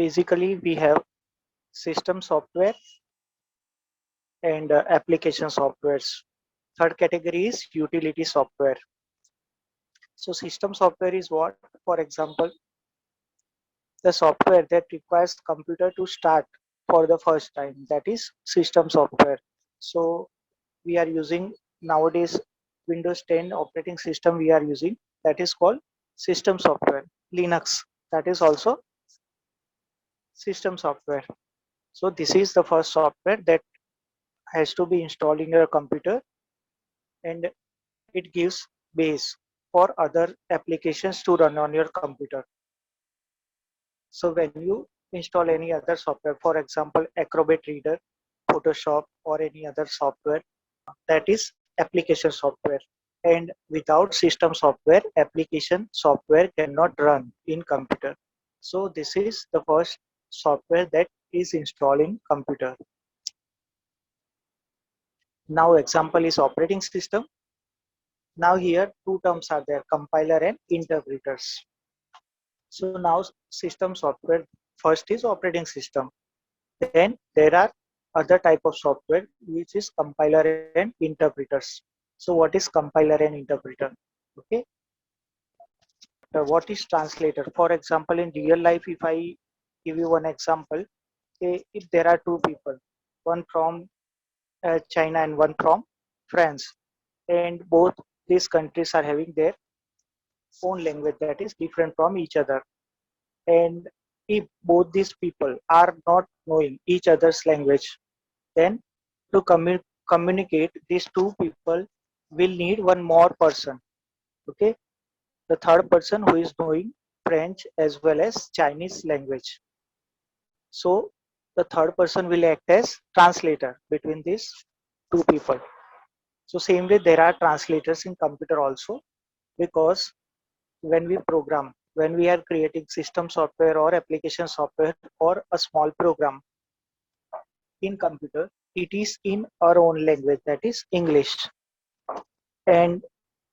basically we have system software and application softwares. Third category is utility software. So system software is what? For example, the software that requires computer to start for the first time, that is system software. So we are using nowadays Windows 10 operating system we are using, that is called system software. Linux, that is also system software. So this is the first software that has to be installed in your computer, and it gives base for other applications to run on your computer. So when you install any other software, for example Acrobat Reader, Photoshop, or any other software, that is application software. And without system software, application software cannot run in computer. So this is the first software that is installed in computer. Now example is operating system. Now here two terms are there, compiler and interpreters. So now system software, first is operating system. Then there are other type of software which is compiler and interpreters. So what is compiler and interpreter? Okay. What is translator? For example, in real life, if I give you one example, if there are two people, one from China and one from France, and both these countries are having their own language that is different from each other, and if both these people are not knowing each other's language, then to communicate, these two people will need one more person. Okay, the third person who is knowing French as well as Chinese language. So the third person will act as translator between these two people. So same way there are translators in computer also, because when we program, when we are creating system software or application software or a small program in computer, it is in our own language, that is English. And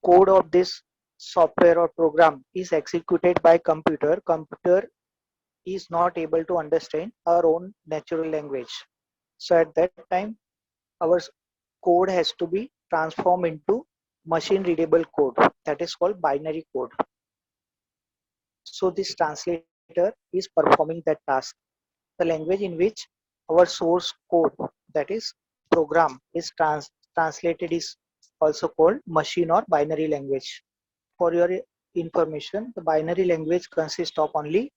code of this software or program is executed by computer. Computer is not able to understand our own natural language. So at that time, our code has to be transformed into machine readable code, that is called binary code. So this translator is performing that task. The language in which our source code, that is program, is translated is also called machine or binary language. For your information, the binary language consists of only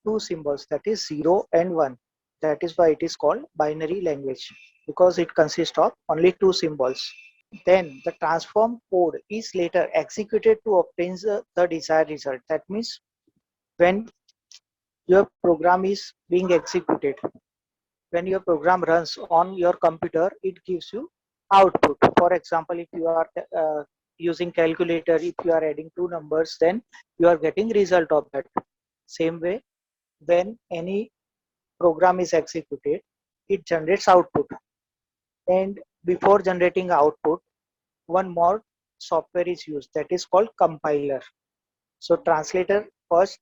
two symbols, that is 0 and 1. That is why it is called binary language, because it consists of only two symbols. Then the transform code is later executed to obtain the desired result. That means when your program is being executed, when your program runs on your computer, it gives you output. For example, if you are using calculator, if you are adding two numbers, then you are getting result of that. Same way, when any program is executed, it generates output. And before generating output, one more software is used, that is called compiler. So translator first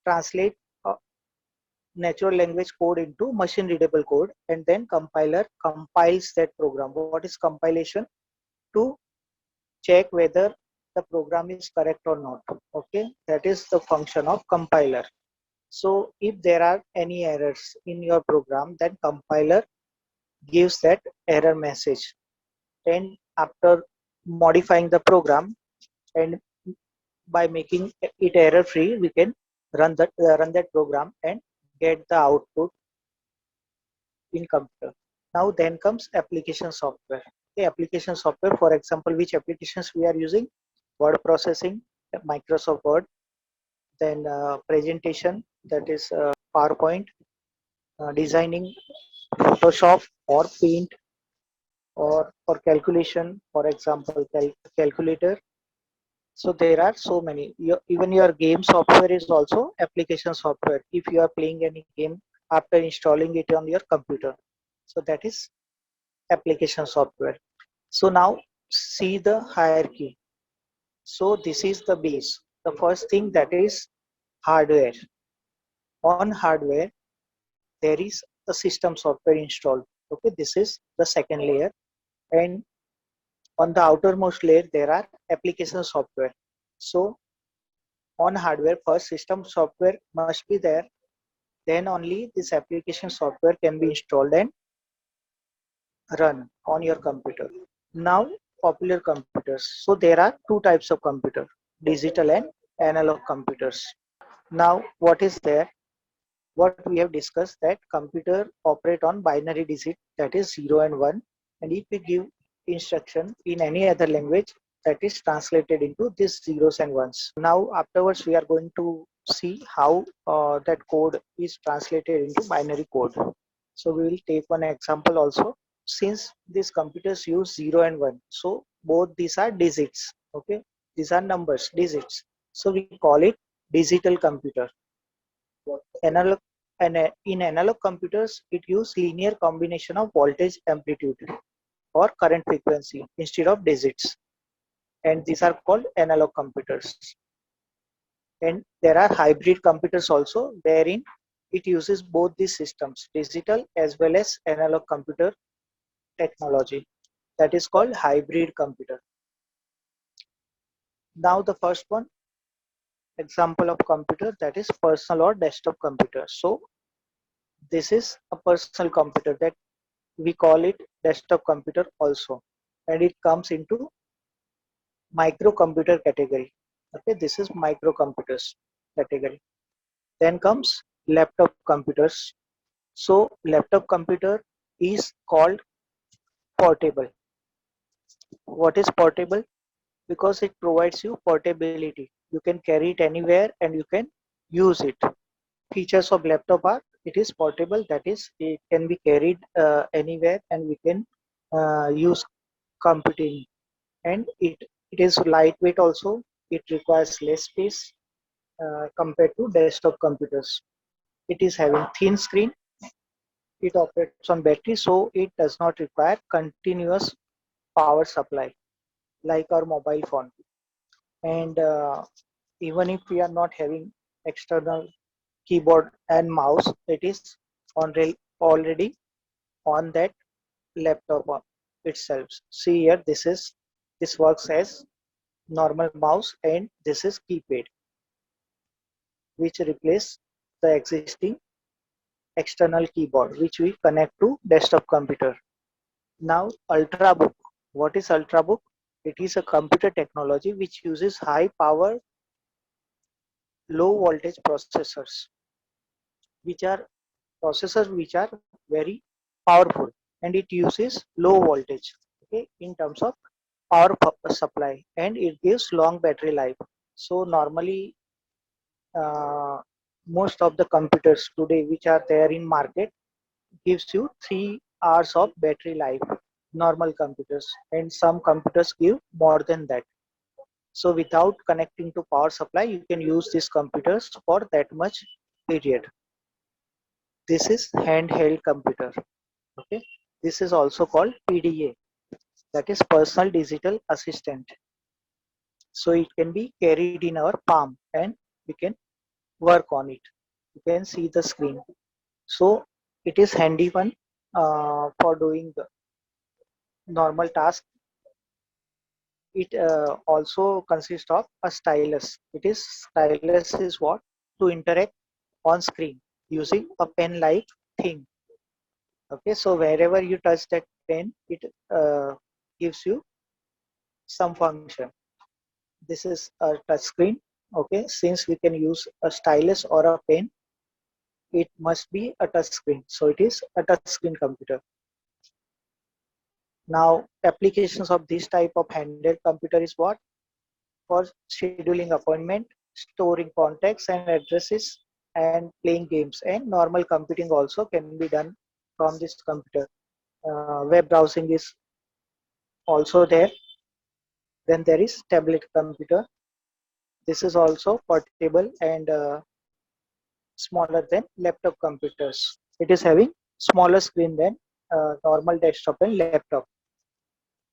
translate natural language code into machine readable code, and then compiler compiles that program. What is compilation? To check whether the program is correct or not. Okay, that is the function of compiler. So if there are any errors in your program, then compiler gives that error message, and after modifying the program and by making it error free, we can run that program and get the output in computer. Now then comes application software. The application software, for example, which applications we are using? Word processing, Microsoft Word, then presentation, that is PowerPoint, designing, Photoshop or Paint, or for calculation, for example, calculator. So there are so many. Even your game software is also application software if you are playing any game after installing it on your computer. So that is application software. So now see the hierarchy. So this is the base. The first thing, that is hardware. On hardware, there is a system software installed. Okay, this is the second layer, and on the outermost layer there are application software. So on hardware, first system software must be there, then only this application software can be installed and run on your computer. Now, popular computers. So there are two types of computer, digital and analog computers. Now, what is there? What we have discussed, that computer operate on binary digit, that is 0 and 1, and if we give instruction in any other language, that is translated into these zeros and ones. Now afterwards we are going to see how that code is translated into binary code. So we will take one example also. Since these computers use 0 and 1, so both these are digits. Okay, these are numbers, digits, so we call it digital computer. Analog, and in analog computers, it uses linear combination of voltage, amplitude, or current frequency instead of digits, and these are called analog computers. And there are hybrid computers also, wherein it uses both these systems, digital as well as analog computer technology. That is called hybrid computer. Now the first one example of computer, that is personal or desktop computer. So this is a personal computer, that we call it desktop computer also, and it comes into microcomputer category. Okay, this is microcomputers category. Then comes laptop computers. So laptop computer is called portable. What is portable? Because it provides you portability, you can carry it anywhere and you can use it. Features of laptop are, it is portable, that is it can be carried anywhere and we can use computing, and it is lightweight also. It requires less space compared to desktop computers. It is having thin screen, it operates on battery, so it does not require continuous power supply like our mobile phone. And even if we are not having external keyboard and mouse, it is already on that laptop itself. See here, this works as normal mouse, and this is keypad, which replace the existing external keyboard which we connect to desktop computer. Now ultrabook. What is ultrabook? It is a computer technology which uses high power low voltage processors which are very powerful, and it uses low voltage, okay, in terms of power supply, and it gives long battery life. So normally uh, most of the computers today which are there in market gives you 3 hours of battery life, normal computers, and some computers give more than that. So without connecting to power supply, you can use these computers for that much period. This is handheld computer. Okay, this is also called PDA, that is personal digital assistant. So it can be carried in our palm and we can work on it. You can see the screen. So it is handy one for doing the normal task. It also consists of a stylus. It is stylus is what? To interact on screen using a pen like thing. Okay, so wherever you touch that pen, it gives you some function. This is a touch screen. Okay, since we can use a stylus or a pen, it must be a touch screen, so it is a touch screen computer. Now applications of this type of handheld computer is what? For scheduling appointment, storing contacts and addresses, and playing games, and normal computing also can be done from this computer. Web browsing is also there. Then there is tablet computer. This is also portable and smaller than laptop computers. It is having smaller screen than normal desktop and laptop.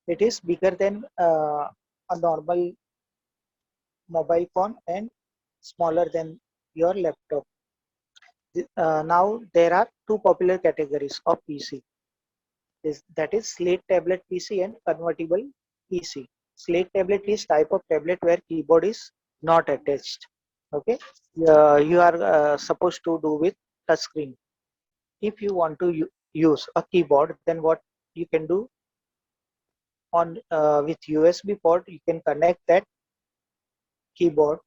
It is bigger than a normal mobile phone and smaller than your laptop. Now there are two popular categories of PC. That is slate tablet PC and convertible PC. Slate tablet is type of tablet where keyboard is not attached. Okay, you are supposed to do with touch screen. If you want to use a keyboard, then what you can do on with USB port, you can connect that keyboard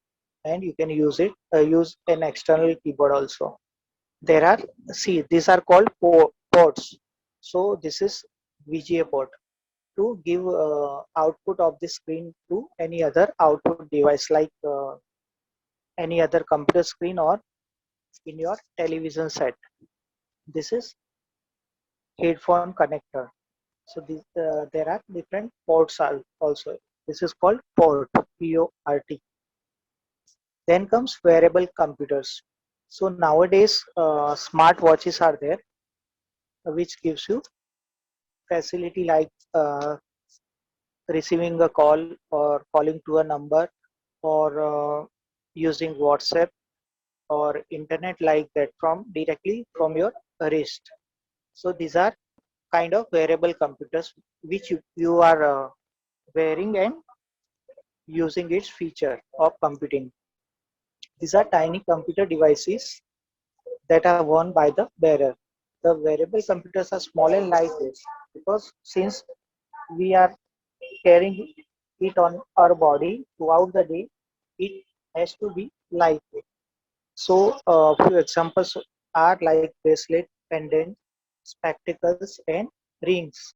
and you can use it. Use an external keyboard also. There are see these are called ports. So this is VGA port to give output of the screen to any other output device like any other computer screen or in your television set. This is headphone connector. So there are different ports also. This is called PORT. Then comes wearable computers. So nowadays smart watches are there, which gives you facility like receiving a call or calling to a number or using WhatsApp or internet like that from directly from your wrist. So these are kind of wearable computers which you are wearing and using its feature of computing. These are tiny computer devices that are worn by the wearer. The wearable computers are small and lightweight because since we are carrying it on our body throughout the day, it has to be lightweight. So, few examples are like bracelet, pendant, spectacles, and rings.